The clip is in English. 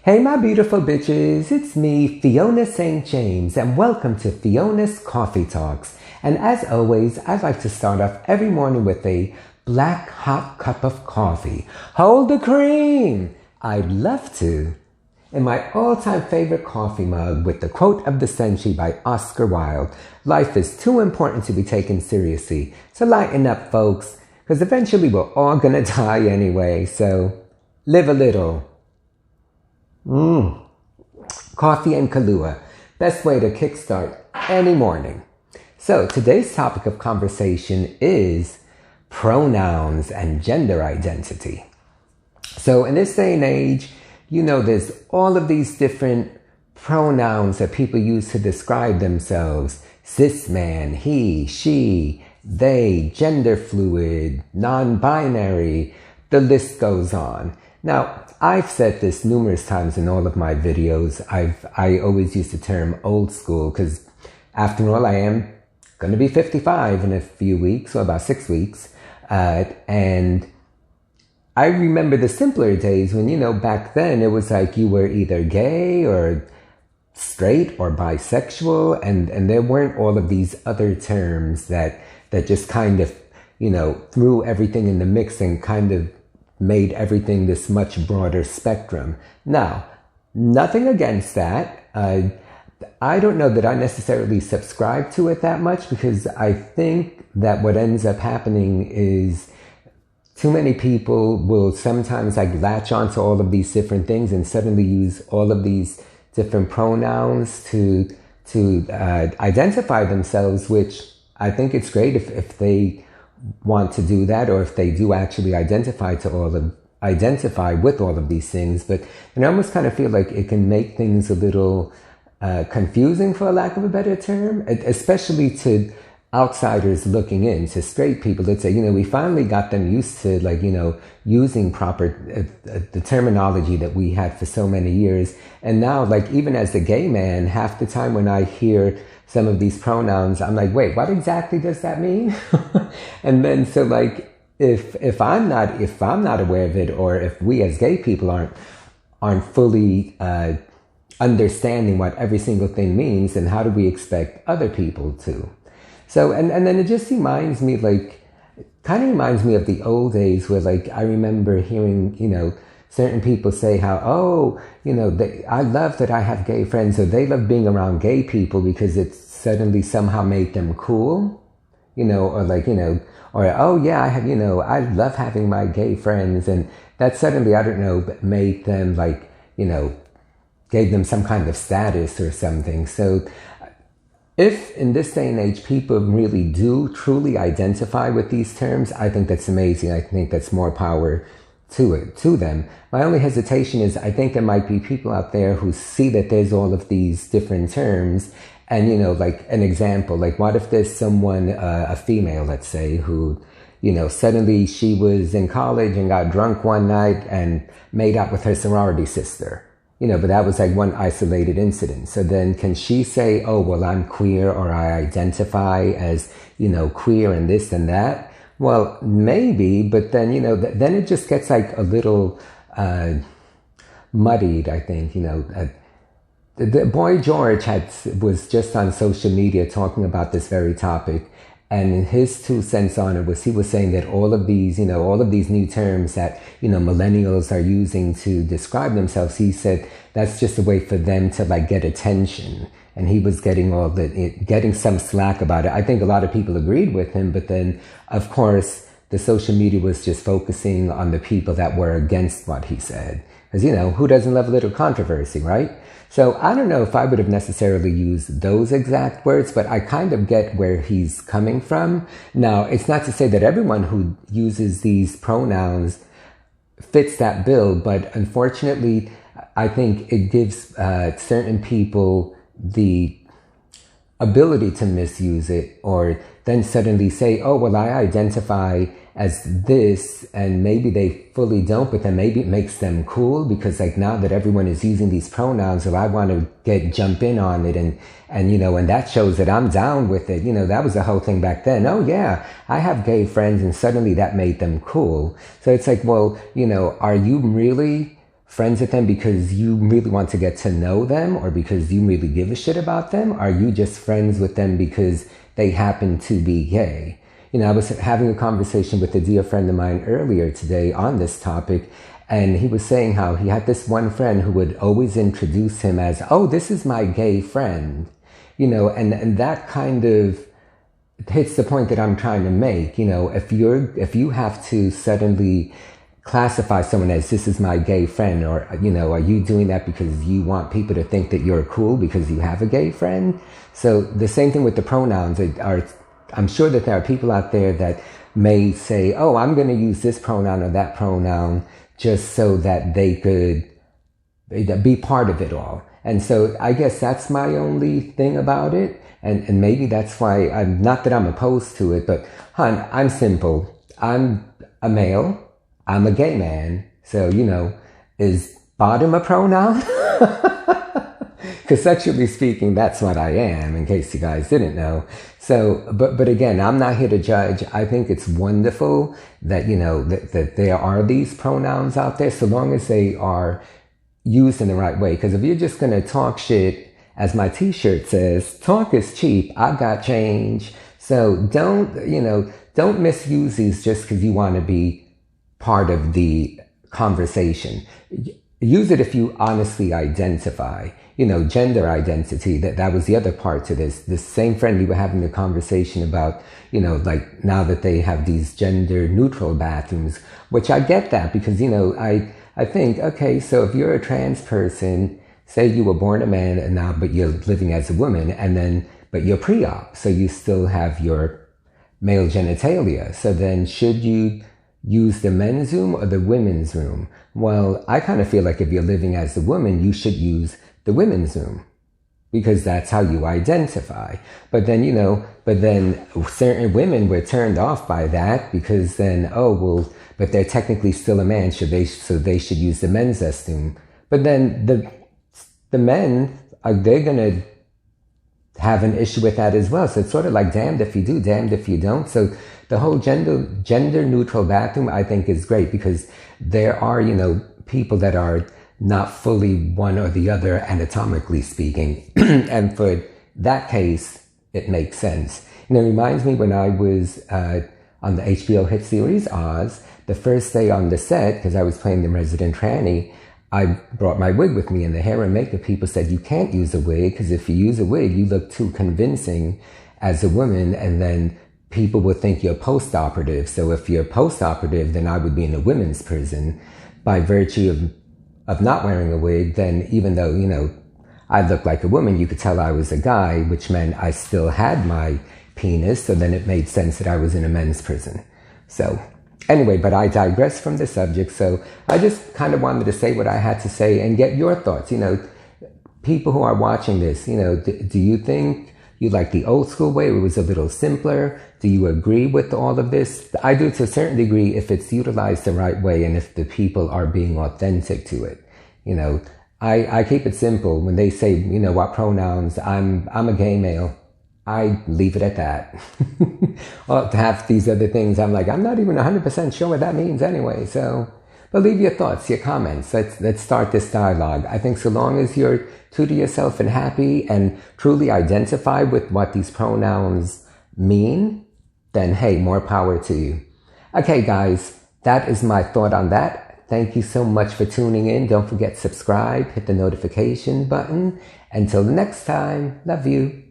Hey my beautiful bitches, it's me, Fiona St. James, and welcome to Fiona's Coffee Talks. And as always, I'd like to start off every morning with a black hot cup of coffee. Hold the cream! I'd love to. In my all-time favorite coffee mug with the quote of the century by Oscar Wilde, life is too important to be taken seriously. So lighten up, folks, because eventually we're all gonna die anyway, so live a little. Coffee and Kahlua. Best way to kickstart any morning. So today's topic of conversation is pronouns and gender identity. So in this day and age, there's all of these different pronouns that people use to describe themselves. Cis man, he, she, they, gender fluid, non-binary, the list goes on. Now, I've said this numerous times in all of my videos. I always use the term old school because after all, I am going to be 55 in a few weeks, or about 6 weeks. And I remember the simpler days when, back then it was like you were either gay or straight or bisexual. And there weren't all of these other terms that just kind of, threw everything in the mix and kind of made everything this much broader spectrum. Now, nothing against that. I don't know that I necessarily subscribe to it that much because I think that what ends up happening is too many people will sometimes latch onto all of these different things and suddenly use all of these different pronouns to identify themselves, which I think it's great if they want to do that, or if they do actually identify with all of these things. But I almost kind of feel like it can make things a little confusing, for lack of a better term, especially to outsiders looking in, to straight people that say, we finally got them used to using proper the terminology that we had for so many years. And now, even as a gay man, half the time when I hear some of these pronouns, I'm like, wait, what exactly does that mean? And then so if I'm not aware of it, or if we as gay people aren't fully understanding what every single thing means, then how do we expect other people to? So and then it just reminds me of the old days where I remember hearing certain people say how, I love that I have gay friends, or they love being around gay people because it suddenly somehow made them cool, or oh yeah, I love having my gay friends, and that suddenly, I don't know, made them gave them some kind of status or something. So if in this day and age people really do truly identify with these terms, I think that's amazing. I think that's more power to them. My only hesitation is I think there might be people out there who see that there's all of these different terms, and an example, what if there's someone, a female, let's say, who suddenly she was in college and got drunk one night and made out with her sorority sister, but that was one isolated incident. So then can she say, oh well, I'm queer, or I identify as queer and this and that? Well, maybe, but then, then it just gets a little muddied, I think. The boy George was just on social media talking about this very topic, and his 2 cents on it was, he was saying that all of these new terms that, millennials are using to describe themselves, he said that's just a way for them to get attention. And he was getting some slack about it. I think a lot of people agreed with him, but then, of course, the social media was just focusing on the people that were against what he said. Because, who doesn't love a little controversy, right? So I don't know if I would have necessarily used those exact words, but I kind of get where he's coming from. Now, it's not to say that everyone who uses these pronouns fits that bill, but unfortunately, I think it gives certain people the ability to misuse it, or then suddenly say, oh, well, I identify as this, and maybe they fully don't, but then maybe it makes them cool because now that everyone is using these pronouns, so I want to jump in on it, and that shows that I'm down with it. That was the whole thing back then. Oh yeah, I have gay friends, and suddenly that made them cool. So it's well, are you really friends with them because you really want to get to know them or because you really give a shit about them? Are you just friends with them because they happen to be gay? You know, I was having a conversation with a dear friend of mine earlier today on this topic, and he was saying how he had this one friend who would always introduce him as, oh, this is my gay friend. You know, and that kind of hits the point that I'm trying to make. You know, if you have to suddenly classify someone as this is my gay friend, or, you know, are you doing that because you want people to think that you're cool because you have a gay friend? So the same thing with the pronouns. I'm sure that there are people out there that may say, oh, I'm going to use this pronoun or that pronoun just so that they could be part of it all. And so I guess that's my only thing about it. And maybe that's why not that I'm opposed to it, but hon, I'm simple. I'm a male. I'm a gay man. So, you know, is bottom a pronoun? Because sexually speaking, that's what I am, in case you guys didn't know. So, but again, I'm not here to judge. I think it's wonderful that, you know, that there are these pronouns out there, so long as they are used in the right way. Because if you're just going to talk shit, as my t-shirt says, talk is cheap. I got change. So don't misuse these just because you want to be part of the conversation. Use it if you honestly identify, you know, gender identity. That was the other part to this. This same friend we were having a conversation about, you know, like now that they have these gender neutral bathrooms, which I get that because, you know, I think, okay, so if you're a trans person, say you were born a man and now, but you're living as a woman but you're pre-op, so you still have your male genitalia. So then should you use the men's room or the women's room? Well, I kind of feel like if you're living as a woman, you should use the women's room because that's how you identify. But then, you know, certain women were turned off by that because then, oh, well, but they're technically still a man, so they should use the men's restroom. But then the men, they're going to have an issue with that as well. So it's sort of like damned if you do, damned if you don't. So the whole gender neutral bathroom, I think, is great because there are, you know, people that are not fully one or the other anatomically speaking. And for that case, it makes sense. And it reminds me when I was on the HBO hit series Oz, the first day on the set, because I was playing the resident tranny, I brought my wig with me, and the hair and makeup people said, you can't use a wig because if you use a wig, you look too convincing as a woman, and then people would think you're post-operative. So if you're post-operative, then I would be in a women's prison. By virtue of not wearing a wig, then even though, you know, I looked like a woman, you could tell I was a guy, which meant I still had my penis. So then it made sense that I was in a men's prison. So anyway, but I digress from the subject. So I just kind of wanted to say what I had to say and get your thoughts. You know, people who are watching this, you know, do you think you like the old school way? It was a little simpler. Do you agree with all of this? I do to a certain degree if it's utilized the right way and if the people are being authentic to it. You know, I keep it simple. When they say, you know, what pronouns, I'm a gay male. I leave it at that. Well, to have these other things, I'm like, I'm not even 100% sure what that means anyway. So, but leave your thoughts, your comments. Let's start this dialogue. I think so long as you're true to yourself and happy and truly identify with what these pronouns mean, then hey, more power to you. Okay, guys, that is my thought on that. Thank you so much for tuning in. Don't forget subscribe, hit the notification button. Until the next time, love you.